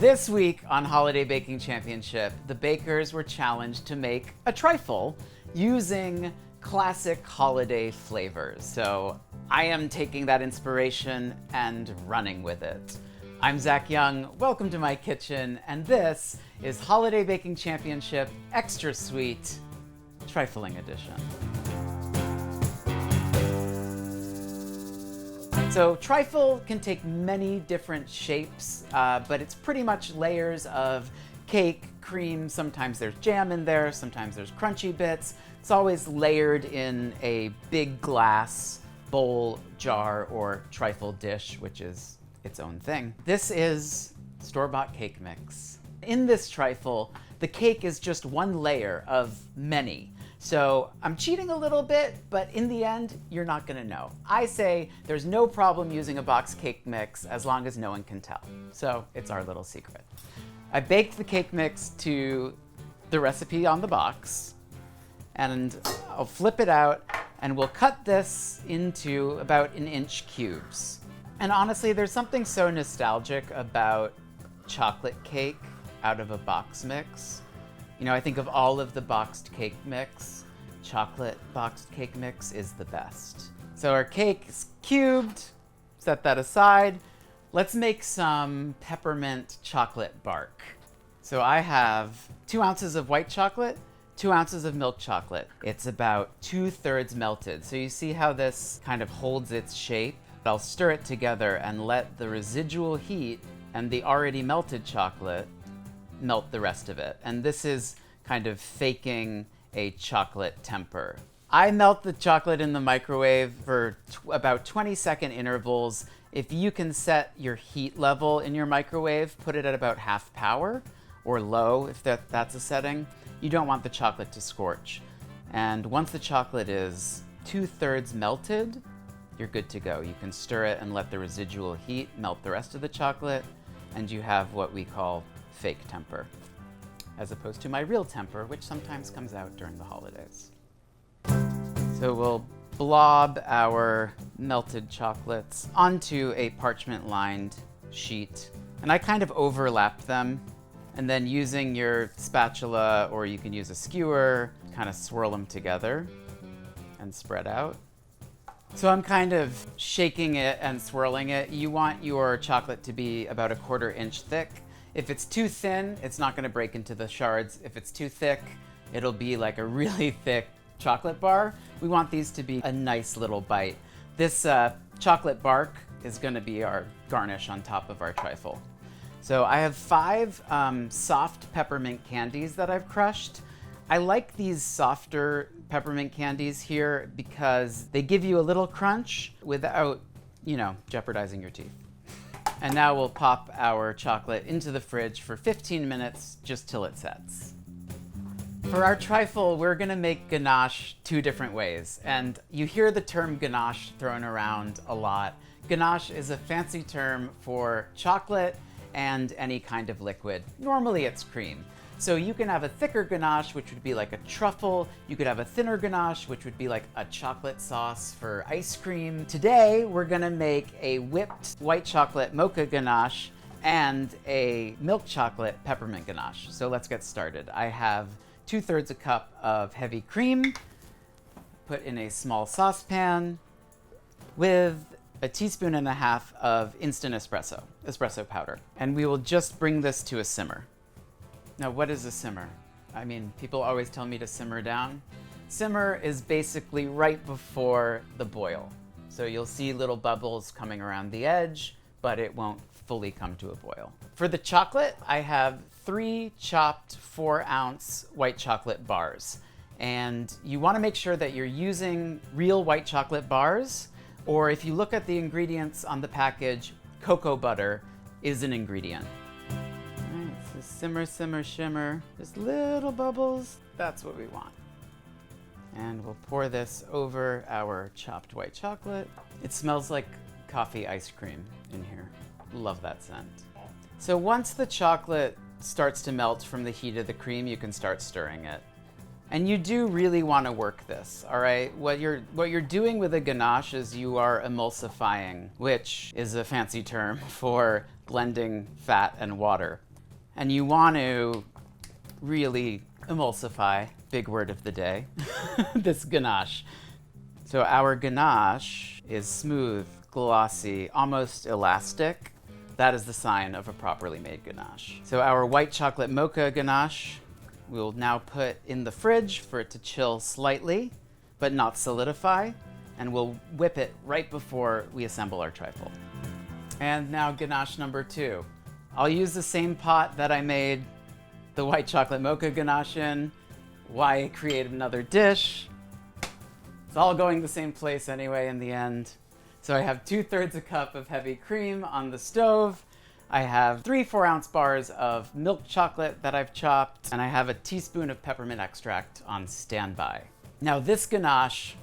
This week on Holiday Baking Championship, the bakers were challenged to make a trifle using classic holiday flavors. So I am taking that inspiration and running with it. I'm Zach Young, welcome to my kitchen, and this is Holiday Baking Championship Extra Sweet Trifling Edition. So trifle can take many different shapes, but it's pretty much layers of cake, cream, sometimes there's jam in there, sometimes there's crunchy bits. It's always layered in a big glass bowl, jar, or trifle dish, which is its own thing. This is store-bought cake mix. In this trifle, the cake is just one layer of many. So I'm cheating a little bit, but in the end, you're not gonna know. I say there's no problem using a box cake mix as long as no one can tell. So it's our little secret. I baked the cake mix to the recipe on the box, and I'll flip it out, and we'll cut this into about 1-inch cubes. And honestly, there's something so nostalgic about chocolate cake out of a box mix. You know, I think of all of the boxed cake mix, chocolate boxed cake mix is the best. So our cake is cubed, set that aside. Let's make some peppermint chocolate bark. So I have 2 ounces of white chocolate, 2 ounces of milk chocolate. It's about 2/3 melted. So you see how this kind of holds its shape? I'll stir it together and let the residual heat and the already melted chocolate melt the rest of it. And this is kind of faking a chocolate temper. I melt the chocolate in the microwave for about 20-second intervals. If you can set your heat level in your microwave, put it at about half power or low if that's a setting. You don't want the chocolate to scorch. And once the chocolate is 2/3 melted, you're good to go. You can stir it and let the residual heat melt the rest of the chocolate, and you have what we call fake temper, as opposed to my real temper, which sometimes comes out during the holidays. So we'll blob our melted chocolates onto a parchment-lined sheet, and I kind of overlap them, and then using your spatula, or you can use a skewer, kind of swirl them together and spread out. So I'm kind of shaking it and swirling it. You want your chocolate to be about 1/4 inch thick. If it's too thin, it's not gonna break into the shards. If it's too thick, it'll be like a really thick chocolate bar. We want these to be a nice little bite. This chocolate bark is gonna be our garnish on top of our trifle. So I have 5 soft peppermint candies that I've crushed. I like these softer peppermint candies here because they give you a little crunch without, jeopardizing your teeth. And now we'll pop our chocolate into the fridge for 15 minutes, just till it sets. For our trifle, we're gonna make ganache 2 different ways. And you hear the term ganache thrown around a lot. Ganache is a fancy term for chocolate and any kind of liquid. Normally it's cream. So you can have a thicker ganache, which would be like a truffle. You could have a thinner ganache, which would be like a chocolate sauce for ice cream. Today, we're gonna make a whipped white chocolate mocha ganache and a milk chocolate peppermint ganache. So let's get started. I have 2/3 a cup of heavy cream, put in a small saucepan with 1.5 teaspoons of instant espresso powder. And we will just bring this to a simmer. Now, what is a simmer? I mean, people always tell me to simmer down. Simmer is basically right before the boil. So you'll see little bubbles coming around the edge, but it won't fully come to a boil. For the chocolate, I have 3 chopped 4-ounce white chocolate bars. And you wanna make sure that you're using real white chocolate bars, or if you look at the ingredients on the package, cocoa butter is an ingredient. So simmer, simmer, shimmer, just little bubbles. That's what we want. And we'll pour this over our chopped white chocolate. It smells like coffee ice cream in here. Love that scent. So once the chocolate starts to melt from the heat of the cream, you can start stirring it. And you do really want to work this, all right? What you're doing with a ganache is you are emulsifying, which is a fancy term for blending fat and water. And you want to really emulsify, big word of the day, this ganache. So our ganache is smooth, glossy, almost elastic. That is the sign of a properly made ganache. So our white chocolate mocha ganache, we'll now put in the fridge for it to chill slightly, but not solidify, and we'll whip it right before we assemble our trifle. And now ganache number 2. I'll use the same pot that I made the white chocolate mocha ganache in. Why create another dish? It's all going the same place anyway in the end. So I have 2/3 a cup of heavy cream on the stove. I have 3 4-ounce bars of milk chocolate that I've chopped, and I have a teaspoon of peppermint extract on standby. Now this ganache,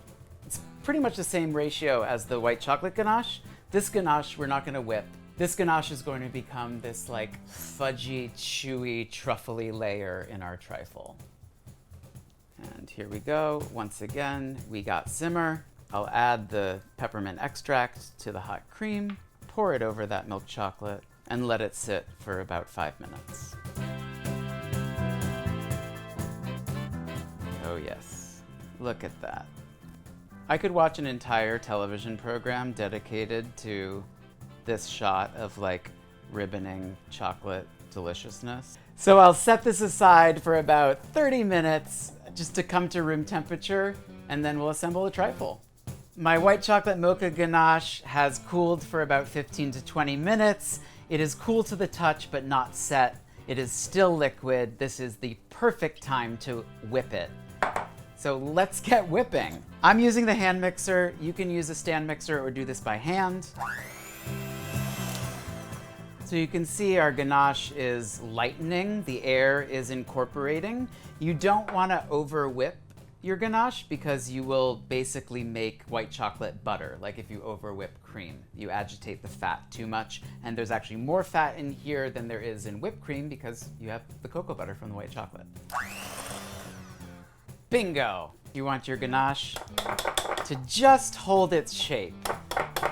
it's pretty much the same ratio as the white chocolate ganache. This ganache we're not going to whip. This ganache is going to become this like fudgy, chewy, truffly layer in our trifle. And here we go. Once again, we got simmer. I'll add the peppermint extract to the hot cream, pour it over that milk chocolate, and let it sit for about 5 minutes. Oh yes, look at that. I could watch an entire television program dedicated to this shot of like ribboning chocolate deliciousness. So I'll set this aside for about 30 minutes just to come to room temperature, and then we'll assemble a trifle. My white chocolate mocha ganache has cooled for about 15 to 20 minutes. It is cool to the touch, but not set. It is still liquid. This is the perfect time to whip it. So let's get whipping. I'm using the hand mixer. You can use a stand mixer or do this by hand. So you can see our ganache is lightening. The air is incorporating. You don't want to over whip your ganache because you will basically make white chocolate butter. Like if you over whip cream, you agitate the fat too much, and there's actually more fat in here than there is in whipped cream because you have the cocoa butter from the white chocolate. Bingo! You want your ganache to just hold its shape.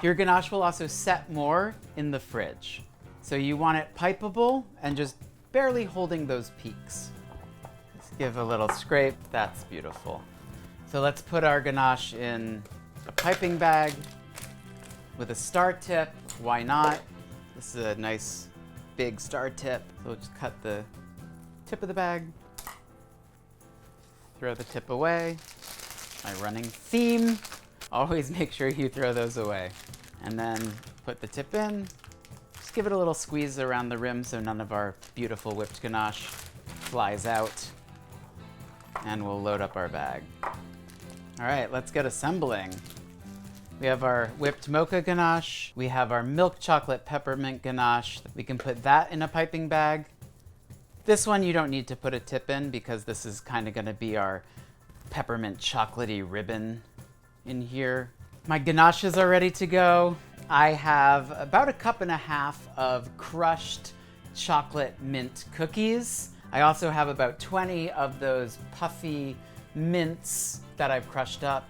Your ganache will also set more in the fridge. So you want it pipeable and just barely holding those peaks. Give a little scrape. That's beautiful. So let's put our ganache in a piping bag with a star tip. Why not? This is a nice big star tip. So we'll just cut the tip of the bag. Throw the tip away. My running theme. Always make sure you throw those away. And then put the tip in. Just give it a little squeeze around the rim so none of our beautiful whipped ganache flies out. And we'll load up our bag. All right, let's get assembling. We have our whipped mocha ganache. We have our milk chocolate peppermint ganache. We can put that in a piping bag. This one you don't need to put a tip in because this is kind of going to be our peppermint chocolatey ribbon in here. My ganaches are ready to go. I have about 1.5 cups of crushed chocolate mint cookies. I also have about 20 of those puffy mints that I've crushed up.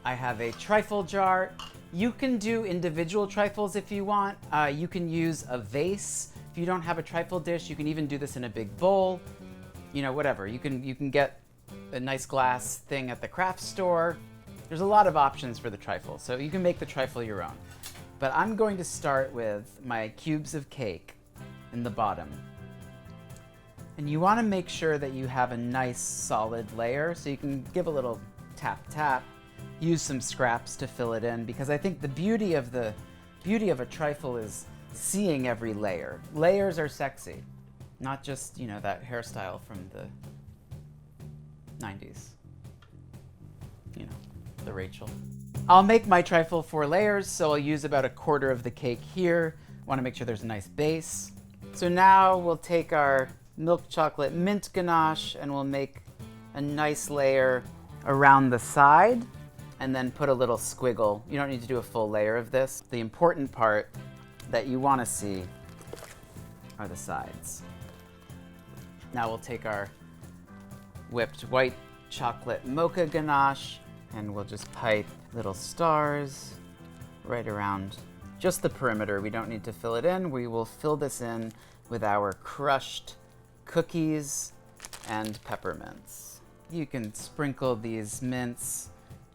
I have a trifle jar. You can do individual trifles if you want. You can use a vase. If you don't have a trifle dish, you can even do this in a big bowl. You know, whatever. You can get a nice glass thing at the craft store. There's a lot of options for the trifle, so you can make the trifle your own. But I'm going to start with my cubes of cake in the bottom. And you want to make sure that you have a nice solid layer, so you can give a little tap tap, use some scraps to fill it in, because I think the beauty of a trifle is seeing every layer. Layers are sexy, not just, you know, that hairstyle from the 90s. You know, the Rachel. I'll make my trifle 4 layers, so I'll use about 1/4 of the cake here. Want to make sure there's a nice base. So now we'll take our milk chocolate mint ganache and we'll make a nice layer around the side and then put a little squiggle. You don't need to do a full layer of this. The important part that you want to see are the sides. Now we'll take our whipped white chocolate mocha ganache and we'll just pipe little stars right around just the perimeter. We don't need to fill it in. We will fill this in with our crushed cookies and peppermints. You can sprinkle these mints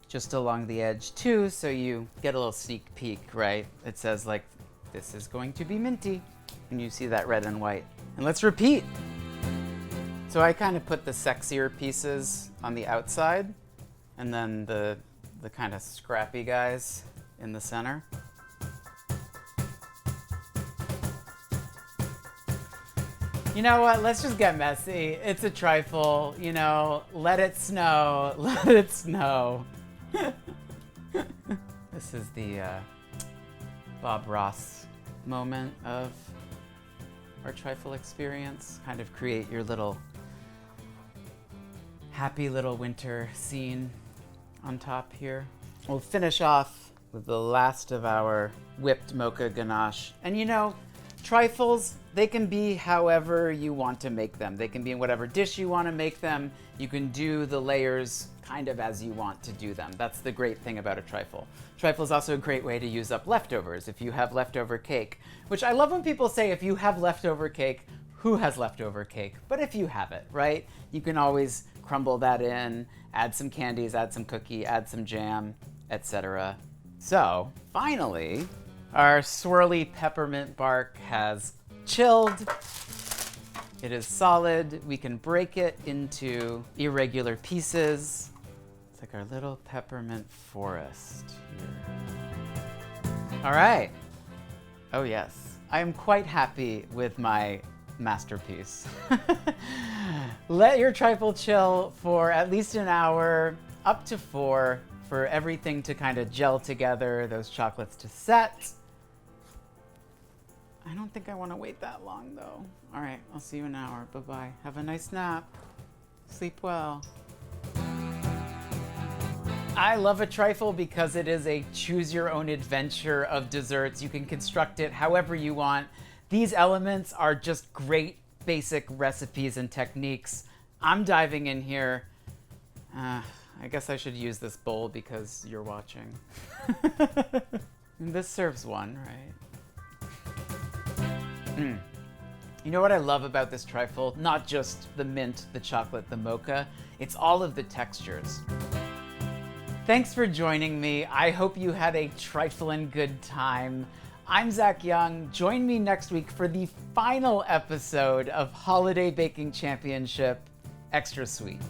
just along the edge too, so you get a little sneak peek, right? It says like, this is going to be minty, and you see that red and white. And let's repeat. So I kind of put the sexier pieces on the outside, and then the kind of scrappy guys in the center. You know what? Let's just get messy. It's a trifle, you know, let it snow, let it snow. This is the Bob Ross moment of our trifle experience. Kind of create your little happy little winter scene on top here. We'll finish off with the last of our whipped mocha ganache. And you know, trifles, they can be however you want to make them. They can be in whatever dish you want to make them. You can do the layers kind of as you want to do them. That's the great thing about a trifle. Trifle is also a great way to use up leftovers if you have leftover cake, which I love when people say if you have leftover cake, who has leftover cake? But if you have it, right? You can always crumble that in, add some candies, add some cookie, add some jam, etc. So, finally, our swirly peppermint bark has chilled. It is solid. We can break it into irregular pieces. It's like our little peppermint forest here. All right. Oh yes, I am quite happy with my masterpiece. Let your trifle chill for at least an hour, up to 4, for everything to kind of gel together, those chocolates to set. I don't think I want to wait that long though. All right, I'll see you in an hour. Bye-bye. Have a nice nap. Sleep well. I love a trifle because it is a choose your own adventure of desserts. You can construct it however you want. These elements are just great basic recipes and techniques. I'm diving in here. I guess I should use this bowl because you're watching. This serves one, right? You know what I love about this trifle? Not just the mint, the chocolate, the mocha. It's all of the textures. Thanks for joining me. I hope you had a triflin' good time. I'm Zach Young. Join me next week for the final episode of Holiday Baking Championship Extra Sweet.